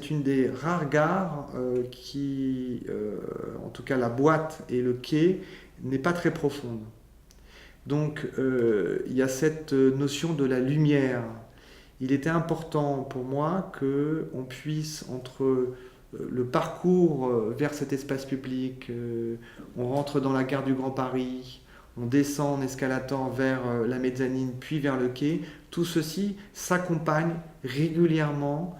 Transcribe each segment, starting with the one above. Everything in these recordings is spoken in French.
c'est une des rares gares qui, en tout cas la boîte et le quai, n'est pas très profonde. Donc il y a cette notion de la lumière. Il était important pour moi qu'on puisse, entre le parcours vers cet espace public, on rentre dans la gare du Grand Paris, on descend en escalator vers la mezzanine, puis vers le quai, tout ceci s'accompagne régulièrement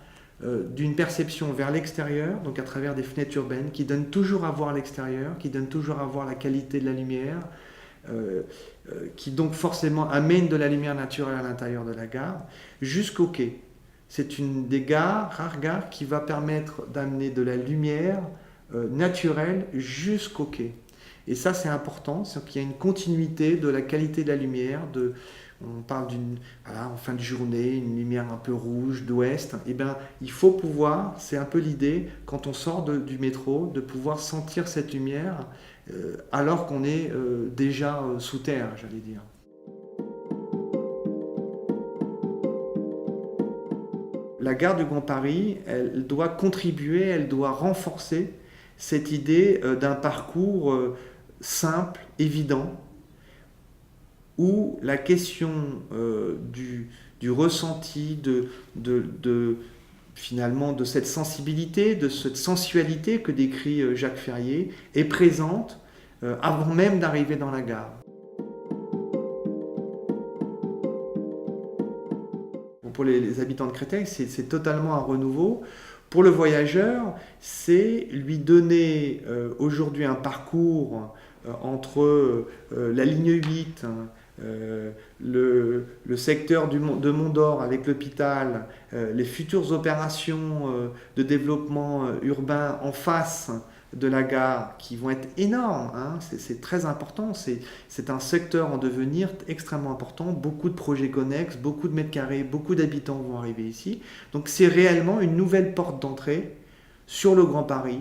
d'une perception vers l'extérieur, donc à travers des fenêtres urbaines, qui donnent toujours à voir l'extérieur, qui donnent toujours à voir la qualité de la lumière, qui donc forcément amène de la lumière naturelle à l'intérieur de la gare, jusqu'au quai. C'est une des rares gares, qui va permettre d'amener de la lumière naturelle jusqu'au quai. Et ça, c'est important, c'est qu'il y a une continuité de la qualité de la lumière. On parle en fin de journée, une lumière un peu rouge, d'ouest. Eh bien, il faut pouvoir, c'est un peu l'idée, quand on sort du métro, de pouvoir sentir cette lumière alors qu'on est déjà sous terre, j'allais dire. La gare du Grand Paris, elle doit contribuer, elle doit renforcer cette idée d'un parcours simple, évident, où la question du ressenti, finalement de cette sensibilité, de cette sensualité que décrit Jacques Ferrier, est présente avant même d'arriver dans la gare. Pour les habitants de Créteil, c'est totalement un renouveau. Pour le voyageur, c'est lui donner aujourd'hui un parcours entre la ligne 8, le secteur de Mont-d'Or avec l'hôpital, les futures opérations de développement urbain en face de la gare qui vont être énormes, hein. C'est très important, c'est un secteur en devenir extrêmement important, beaucoup de projets connexes, beaucoup de mètres carrés, beaucoup d'habitants vont arriver ici. Donc c'est réellement une nouvelle porte d'entrée sur le Grand Paris.